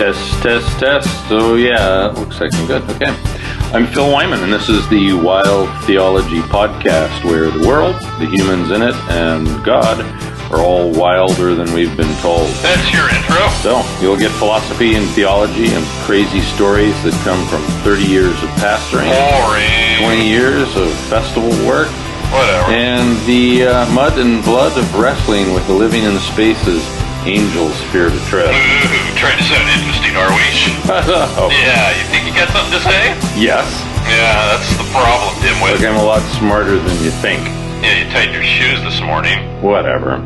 Test. Oh yeah, looks like I'm good. Okay. I'm Phil Wyman, and this is the Wild Theology podcast, where the world, the humans in it, and God are all wilder than we've been told. That's your intro? So, you'll get philosophy and theology and crazy stories that come from 30 years of pastoring, Boring. 20 years of festival work, Whatever. and the mud and blood of wrestling with the living in the spaces angels fear to tread. Ooh, trying to sound interesting, are we? Oh. Yeah, you think you got something to say? Yes. Yeah, that's the problem, dimwit. Look, I'm a lot smarter than you think. Yeah, you tightened your shoes this morning. Whatever.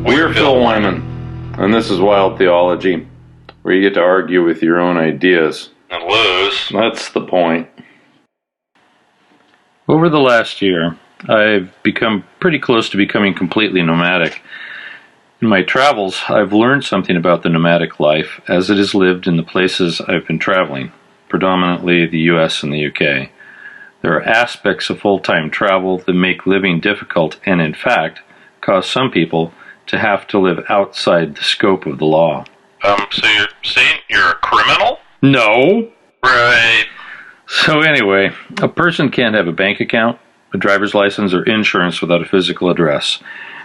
We're Phil Wyman, and this is Wild Theology, where you get to argue with your own ideas. And lose. That's the point. Over the last year, I've become pretty close to becoming completely nomadic. In my travels, I've learned something about the nomadic life as it is lived in the places I've been traveling, predominantly the US and the UK. There are aspects of full-time travel that make living difficult and, in fact, cause some people to have to live outside the scope of the law. So you're saying you're a criminal? No! Right. So anyway, a person can't have a bank account, a driver's license, or insurance without a physical address.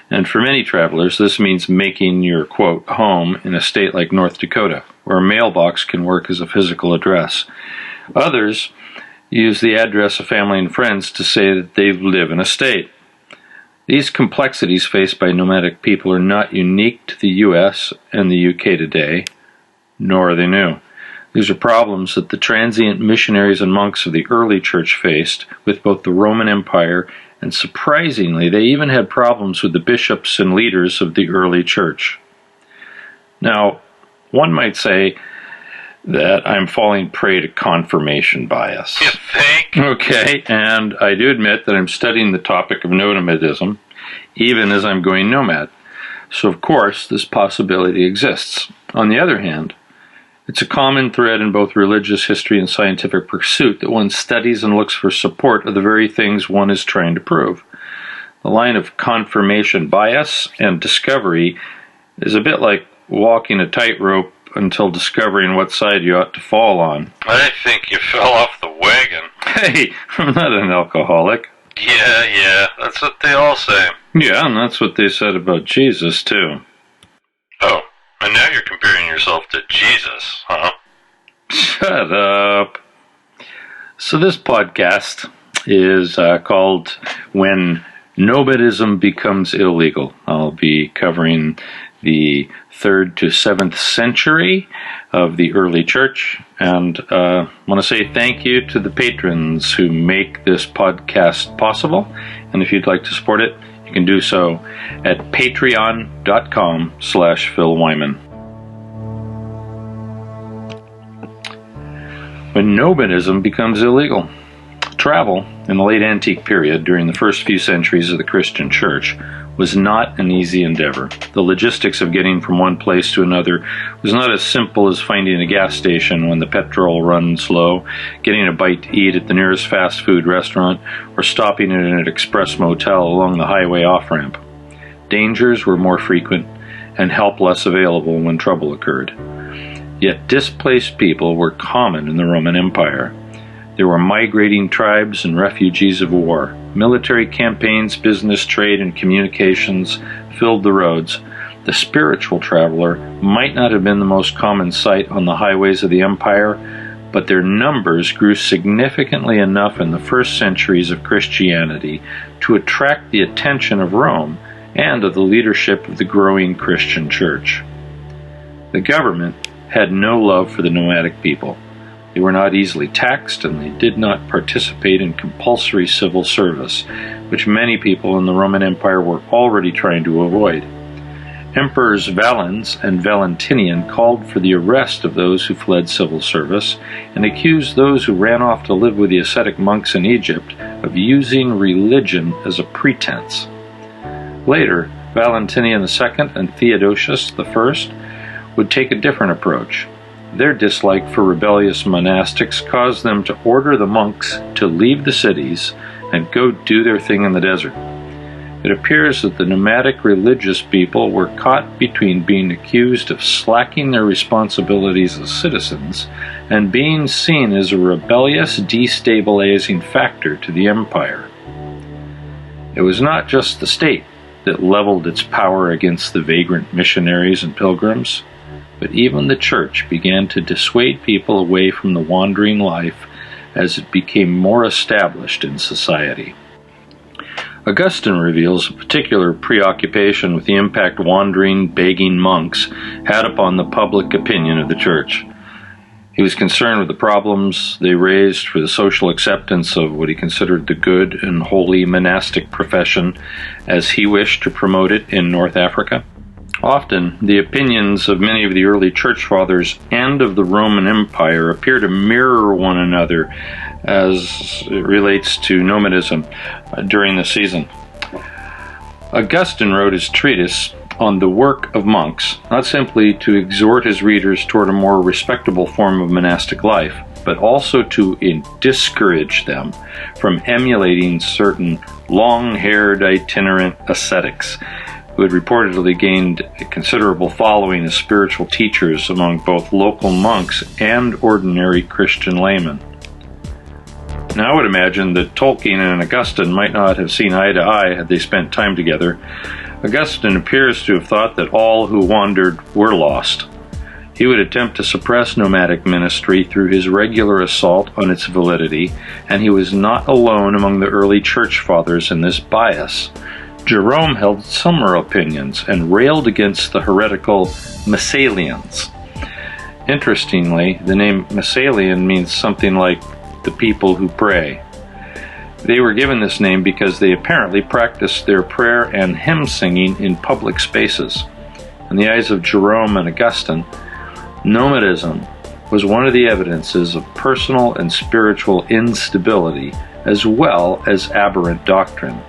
And for many travelers, this means making your, quote, home in a state like North Dakota, where a mailbox can work as a physical address. Others use the address of family and friends to say that they live in a state. These complexities faced by nomadic people are not unique to the US and the UK today, nor are they new. These are problems that the transient missionaries and monks of the early church faced with both the Roman Empire, and surprisingly, they even had problems with the bishops and leaders of the early church. Now, one might say that I'm falling prey to confirmation bias. You think? Okay, and I do admit that I'm studying the topic of nomadism, even as I'm going nomad. So, of course, this possibility exists. On the other hand, it's a common thread in both religious history and scientific pursuit that one studies and looks for support of the very things one is trying to prove. The line of confirmation bias and discovery is a bit like walking a tightrope until discovering what side you ought to fall on. I think you fell off the wagon. Hey, I'm not an alcoholic. Yeah, that's what they all say. Yeah, and that's what they said about Jesus, too. Oh, and now you're comparing yourself to Jesus, huh? Shut up. So this podcast is called When Nomadism Becomes Illegal. I'll be covering the 3rd to 7th century of the early church, and I want to say thank you to the patrons who make this podcast possible, and if you'd like to support it, you can do so at patreon.com/Phil Wyman. When nomadism becomes illegal. Travel, in the late antique period, during the first few centuries of the Christian church, was not an easy endeavor. The logistics of getting from one place to another was not as simple as finding a gas station when the petrol runs low, getting a bite to eat at the nearest fast food restaurant, or stopping at an express motel along the highway off-ramp. Dangers were more frequent, and help less available when trouble occurred. Yet displaced people were common in the Roman Empire. There were migrating tribes and refugees of war. Military campaigns, business, trade, and communications filled the roads. The spiritual traveler might not have been the most common sight on the highways of the empire, but their numbers grew significantly enough in the first centuries of Christianity to attract the attention of Rome and of the leadership of the growing Christian church. The government had no love for the nomadic people. They were not easily taxed, and they did not participate in compulsory civil service, which many people in the Roman Empire were already trying to avoid. Emperors Valens and Valentinian called for the arrest of those who fled civil service, and accused those who ran off to live with the ascetic monks in Egypt of using religion as a pretense. Later, Valentinian II and Theodosius I would take a different approach. Their dislike for rebellious monastics caused them to order the monks to leave the cities and go do their thing in the desert. it appears that the nomadic religious people were caught between being accused of slacking their responsibilities as citizens and being seen as a rebellious, destabilizing factor to the empire. It was not just the state that leveled its power against the vagrant missionaries and pilgrims, but even the church began to dissuade people away from the wandering life as it became more established in society. Augustine reveals a particular preoccupation with the impact wandering, begging monks had upon the public opinion of the church. He was concerned with the problems they raised for the social acceptance of what he considered the good and holy monastic profession as he wished to promote it in North Africa. Often, the opinions of many of the early church fathers and of the Roman Empire appear to mirror one another as it relates to nomadism during the season. Augustine wrote his treatise on the work of monks, not simply to exhort his readers toward a more respectable form of monastic life, but also to discourage them from emulating certain long-haired itinerant ascetics who had reportedly gained a considerable following as spiritual teachers among both local monks and ordinary Christian laymen. Now, I would imagine that Tolkien and Augustine might not have seen eye to eye had they spent time together. Augustine appears to have thought that all who wandered were lost. He would attempt to suppress nomadic ministry through his regular assault on its validity, and he was not alone among the early church fathers in this bias. Jerome held similar opinions and railed against the heretical Massalians. Interestingly, the name Massalian means something like the people who pray. They were given this name because they apparently practiced their prayer and hymn singing in public spaces. In the eyes of Jerome and Augustine, nomadism was one of the evidences of personal and spiritual instability as well as aberrant doctrine.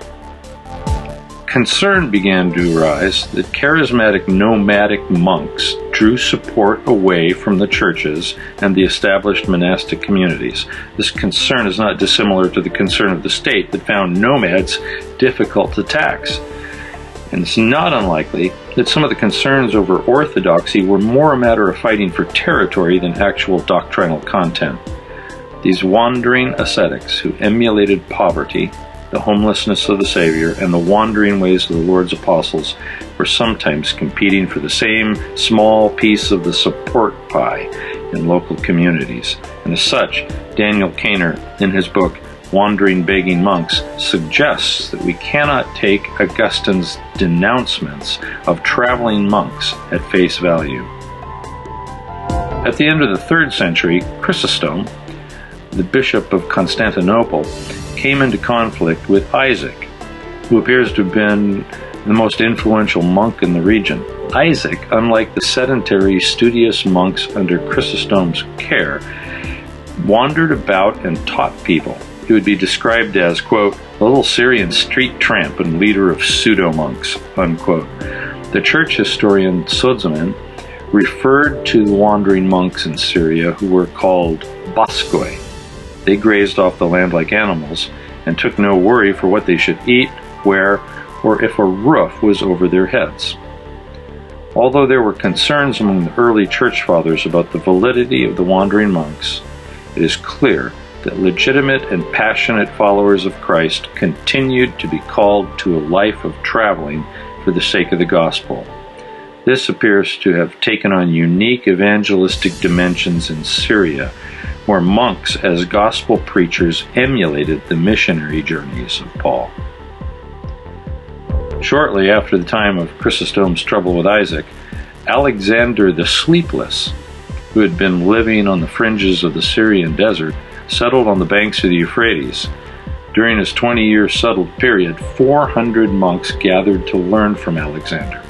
Concern began to arise that charismatic nomadic monks drew support away from the churches and the established monastic communities. This concern is not dissimilar to the concern of the state that found nomads difficult to tax. And it's not unlikely that some of the concerns over orthodoxy were more a matter of fighting for territory than actual doctrinal content. These wandering ascetics who emulated poverty, the homelessness of the Savior, and the wandering ways of the Lord's apostles were sometimes competing for the same small piece of the support pie in local communities. And as such, Daniel Kaner, in his book Wandering Begging Monks, suggests that we cannot take Augustine's denouncements of traveling monks at face value. At the end of the 3rd century, Chrysostom, the bishop of Constantinople, came into conflict with Isaac, who appears to have been the most influential monk in the region. Isaac, unlike the sedentary, studious monks under Chrysostom's care, wandered about and taught people. He would be described as, quote, a little Syrian street tramp and leader of pseudo-monks, unquote. The church historian Sozomen referred to the wandering monks in Syria who were called Boskoi. They grazed off the land like animals and took no worry for what they should eat, wear, or if a roof was over their heads. Although there were concerns among the early church fathers about the validity of the wandering monks, it is clear that legitimate and passionate followers of Christ continued to be called to a life of traveling for the sake of the gospel. This appears to have taken on unique evangelistic dimensions in Syria, where monks as gospel preachers emulated the missionary journeys of Paul. Shortly after the time of Chrysostom's trouble with Isaac, Alexander the Sleepless, who had been living on the fringes of the Syrian desert, settled on the banks of the Euphrates. During his 20-year settled period, 400 monks gathered to learn from Alexander.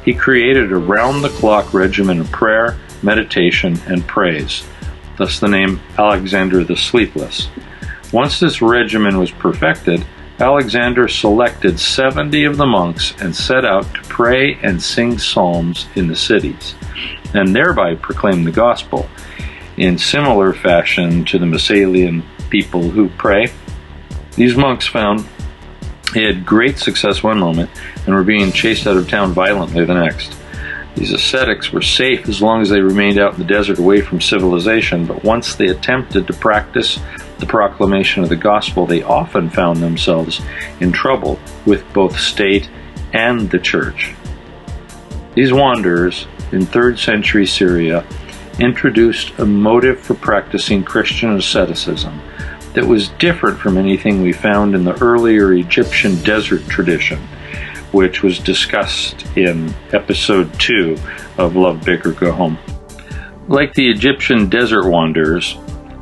He created a round-the-clock regimen of prayer, meditation, and praise, thus the name Alexander the Sleepless. Once this regimen was perfected, Alexander selected 70 of the monks and set out to pray and sing psalms in the cities, and thereby proclaim the gospel, in similar fashion to the Massalian people who pray. These monks found They had great success one moment and were being chased out of town violently the next. These ascetics were safe as long as they remained out in the desert away from civilization, but once they attempted to practice the proclamation of the gospel, they often found themselves in trouble with both state and the church. These wanderers in 3rd century Syria introduced a motive for practicing Christian asceticism that was different from anything we found in the earlier Egyptian desert tradition, which was discussed in episode 2 of Love Big or Go Home. Like the Egyptian desert wanderers,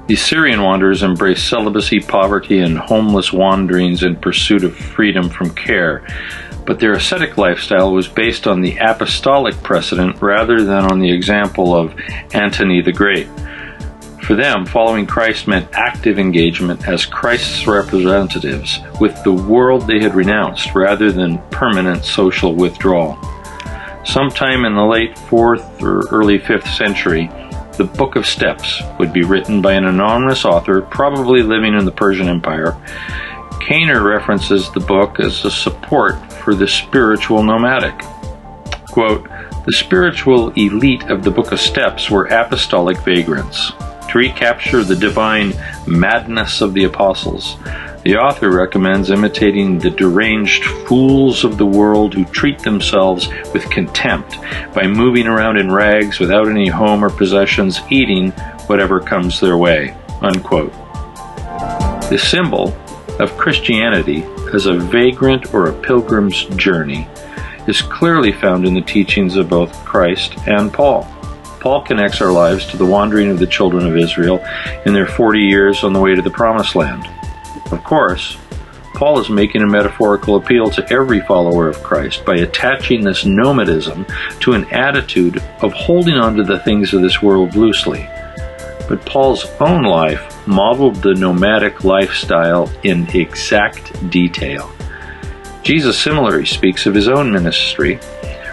the Syrian wanderers embraced celibacy, poverty, and homeless wanderings in pursuit of freedom from care, but their ascetic lifestyle was based on the apostolic precedent rather than on the example of Antony the Great. For them, following Christ meant active engagement as Christ's representatives with the world they had renounced rather than permanent social withdrawal. Sometime in the late 4th or early 5th century, the Book of Steps would be written by an anonymous author, probably living in the Persian Empire. Kaner references the book as a support for the spiritual nomadic. Quote, "The spiritual elite of the Book of Steps were apostolic vagrants. To recapture the divine madness of the apostles, the author recommends imitating the deranged fools of the world who treat themselves with contempt by moving around in rags without any home or possessions, eating whatever comes their way." Unquote. The symbol of Christianity as a vagrant or a pilgrim's journey is clearly found in the teachings of both Christ and Paul. Paul connects our lives to the wandering of the children of Israel in their 40 years on the way to the Promised Land. Of course, Paul is making a metaphorical appeal to every follower of Christ by attaching this nomadism to an attitude of holding on to the things of this world loosely. But Paul's own life modeled the nomadic lifestyle in exact detail. Jesus similarly speaks of his own ministry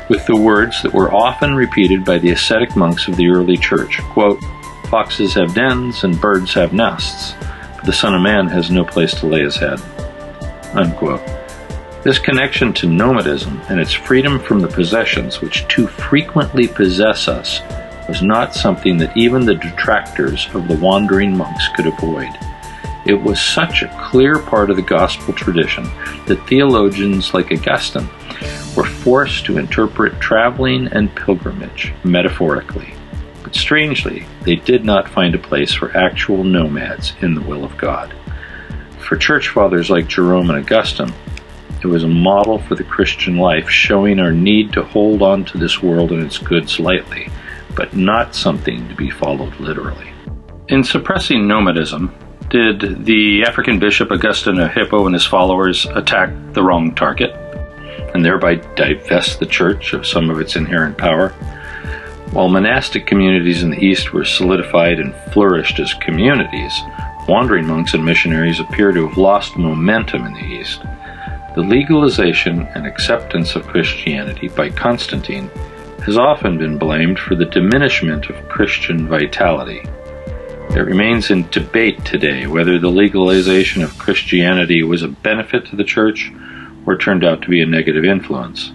with the words that were often repeated by the ascetic monks of the early church. Quote, "Foxes have dens and birds have nests, but the Son of Man has no place to lay his head." Unquote. This connection to nomadism and its freedom from the possessions which too frequently possess us was not something that even the detractors of the wandering monks could avoid. It was such a clear part of the gospel tradition that theologians like Augustine were forced to interpret traveling and pilgrimage metaphorically. But strangely, they did not find a place for actual nomads in the will of God. For church fathers like Jerome and Augustine, it was a model for the Christian life, showing our need to hold on to this world and its goods lightly, but not something to be followed literally. In suppressing nomadism, did the African bishop Augustine of Hippo and his followers attack the wrong target, and thereby divest the church of some of its inherent power? While monastic communities in the East were solidified and flourished as communities, wandering monks and missionaries appear to have lost momentum in the East. The legalization and acceptance of Christianity by Constantine has often been blamed for the diminishment of Christian vitality. It remains in debate today whether the legalization of Christianity was a benefit to the church or turned out to be a negative influence.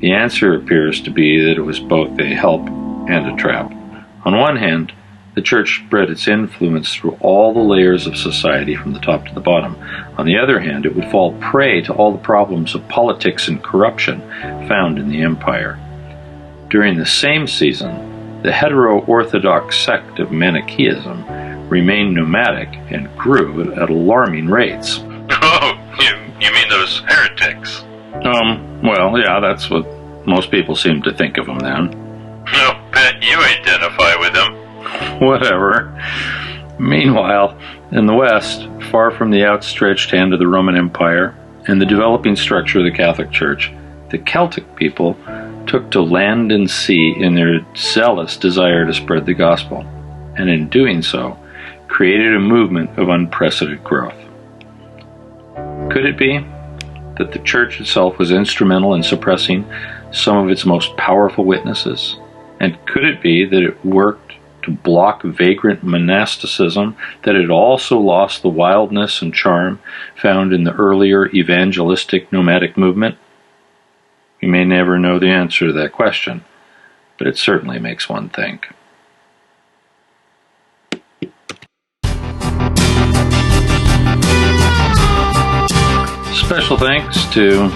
The answer appears to be that it was both a help and a trap. On one hand, the church spread its influence through all the layers of society from the top to the bottom. On the other hand, it would fall prey to all the problems of politics and corruption found in the empire. During the same season, the hetero-orthodox sect of Manichaeism remained nomadic and grew at alarming rates. Oh, you mean those heretics? Well, yeah, that's what most people seem to think of them then. I'll bet you identify with them. Whatever. Meanwhile, in the West, far from the outstretched hand of the Roman Empire and the developing structure of the Catholic Church, the Celtic people took to land and sea in their zealous desire to spread the gospel, and in doing so, created a movement of unprecedented growth. Could it be that the church itself was instrumental in suppressing some of its most powerful witnesses? And could it be that it worked to block vagrant monasticism, that it also lost the wildness and charm found in the earlier evangelistic nomadic movement? We may never know the answer to that question, but it certainly makes one think. Special thanks to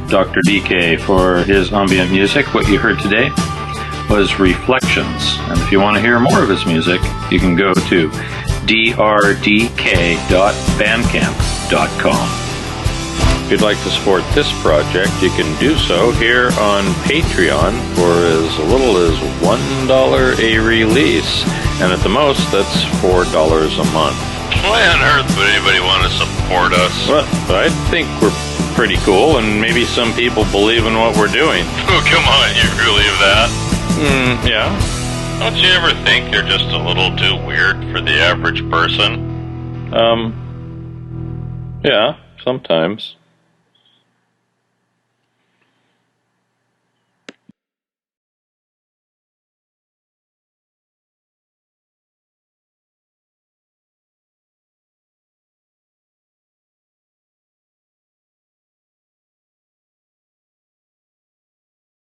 Dr. DK for his ambient music. What you heard today was Reflections, and if you want to hear more of his music, you can go to drdk.bandcamp.com. If you'd like to support this project, you can do so here on Patreon for as little as $1 a release, and at the most, that's $4 a month. Why on earth would anybody want to support us? Well, I think we're pretty cool, and maybe some people believe in what we're doing. Oh, come on, you believe that? Yeah. Don't you ever think you're just a little too weird for the average person? Yeah, sometimes.